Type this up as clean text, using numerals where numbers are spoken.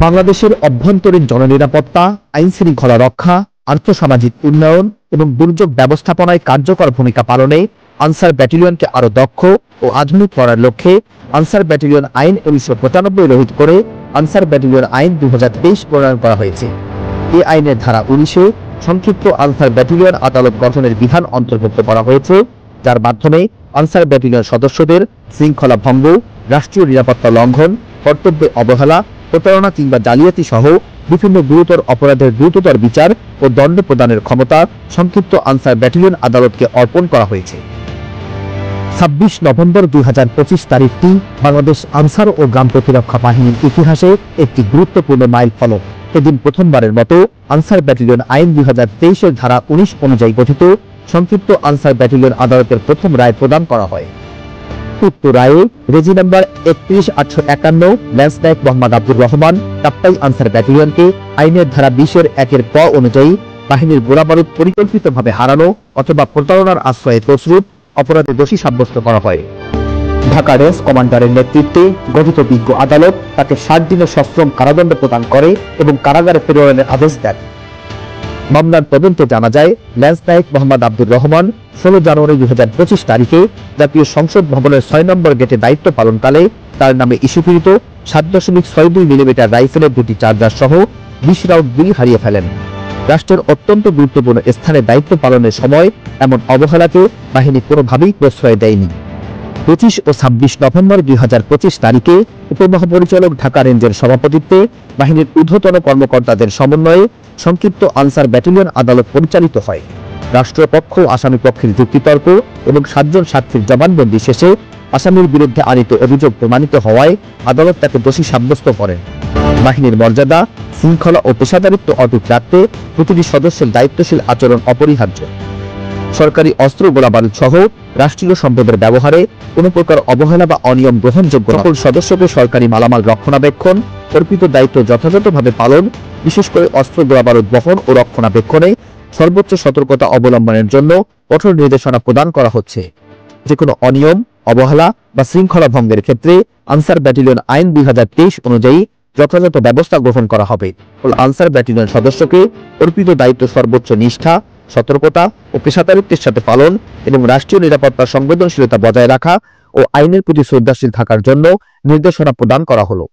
বাংলাদেশের অভ্যন্তরীণ জননিরাপত্তা, আইন শৃঙ্খলা রক্ষা, আর্থসামাজিক উন্নয়ন এবং দুর্যোগ ব্যবস্থাপনায় কার্যকর ভূমিকা পালনে আনসার ব্যাটালিয়নকে আরও দক্ষ ও আধুনিক করার লক্ষ্যে আনসার ব্যাটালিয়ন আইন 1995 রহিত করে আনসার ব্যাটালিয়ন আইন 2023 প্রণয়ন করা হয়েছে। এই আইনের ধারা 19-এ সংক্ষিপ্ত আনসার ব্যাটালিয়ন আদালত গঠনের বিধান অন্তর্ভুক্ত করা হয়েছে, যার মাধ্যমে আনসার ব্যাটালিয়ন সদস্যদের শৃঙ্খলা ভঙ্গ, রাষ্ট্রীয় নিরাপত্তা লঙ্ঘন, কর্তব্যে অবহেলা, প্রতারণা কিংবা জালিয়াতি সহ বিভিন্ন গুরুতর অপরাধের দ্রুততর বিচার ও দণ্ড প্রদানের ক্ষমতা সংক্ষিপ্ত আনসার ব্যাটালিয়ন আদালতকে অর্পণ করা হয়েছে। 26 নভেম্বর 2025 তারিখটি বাংলাদেশ আনসার ও গ্রাম প্রতিরক্ষা বাহিনীর ইতিহাসে একটি গুরুত্বপূর্ণ মাইলফলক। এদিন প্রথমবারের মতো আনসার ব্যাটালিয়ন আইন 2023-এর ধারা 19 অনুযায়ী গঠিত সংক্ষিপ্ত আনসার ব্যাটালিয়ন আদালতের প্রথম রায় প্রদান করা হয়। উক্ত রায়ে রেজি নাম্বার 31851 ল্যান্স নায়েক মোহাম্মদ আব্দুর রহমান কাপ্তাই আনসার ব্যাটালিয়নকে আইনের ধারা 20-এর 1-এর ক অনুযায়ী বাহিনীর গোলাবারুদ পরিকল্পিতভাবে হারানো অথবা প্রতারণার আশ্রয়ে তছরূপ অপরাধে দোষী সাব্যস্ত করা হয়। ঢাকা রেঞ্জ কমান্ডারের নেতৃত্বে গঠিত বিজ্ঞ আদালত তাকে 60 দিনের সশ্রম কারাদণ্ড প্রদান করে এবং কারাগারে প্রেরণের আদেশ দেন। মামলার তদন্তে জানা যায়, ল্যান্স নায়েক মোহাম্মদ আব্দুর রহমান 16 জানুয়ারি 2025 তারিখে জাতীয় সংসদ ভবনের 6 নম্বর গেটে দায়িত্ব পালনকালে তার নামে ইস্যুকৃত 7.62 মিলিমিটার রাইফেলের দুটি চার্জার সহ 20 রাউন্ড গুলি হারিয়ে ফেলেন। রাষ্ট্রের অত্যন্ত গুরুত্বপূর্ণ স্থানে দায়িত্ব পালনের সময় এমন অবহেলাকে বাহিনী কোনোভাবেই প্রশ্রয় দেয়নি। 25 ও 26 নভেম্বর 2025 তারিখে উপমহাপরিচালক ঢাকা রেঞ্জের সভাপতিত্বে বাহিনীর ঊর্ধ্বতন কর্মকর্তাদের সমন্বয়ে সংক্ষিপ্ত আনসার ব্যাটালিয়ন আদালত পরিচালিত হয়। রাষ্ট্রপক্ষ ও আসামি পক্ষের যুক্তিতর্ক এবং 7 জন সাক্ষীর জবানবন্দি শেষে আসামির বিরুদ্ধে আনিত অভিযোগ প্রমাণিত হওয়ায় আদালত তাকে দোষী সাব্যস্ত করেন। বাহিনীর মর্যাদা, শৃঙ্খলা ও পেশাদারিত্ব অটুট রাখতে প্রতিটি সদস্যের দায়িত্বশীল আচরণ অপরিহার্য। সরকারি অস্ত্র, গোলাবারুদ সহ রাষ্ট্রীয় সম্পদের ব্যবহারে কোনো প্রকার অবহেলা বা অনিয়ম গ্রহণযোগ্য নয়। সকল সদস্যকে সরকারি মালামাল রক্ষণাবেক্ষণ, অর্পিত দায়িত্ব যথাযথভাবে পালন, বিশেষ করে অস্ত্র, গোলাবারুদ বহন ও রক্ষণাবেক্ষণে সর্বোচ্চ সতর্কতা অবলম্বনের জন্য কঠোর নির্দেশনা প্রদান করা হচ্ছে। যে কোনো অনিয়ম, অবহেলা বা শৃঙ্খলা ভঙ্গের ক্ষেত্রে আনসার ব্যাটালিয়ন আইন 2023 অনুযায়ী যথাযথ ব্যবস্থা গ্রহণ করা হবে। আনসার ব্যাটালিয়ন সদস্যকে অর্পিত দায়িত্ব সর্বোচ্চ নিষ্ঠা, সতর্কতা ও পেশাদারিত্বের সাথে পালন এবং রাষ্ট্রীয় নিরাপত্তার সংবেদনশীলতা বজায় রাখা ও আইনের প্রতি শ্রদ্ধাশীল থাকার জন্য নির্দেশনা প্রদান করা হলো।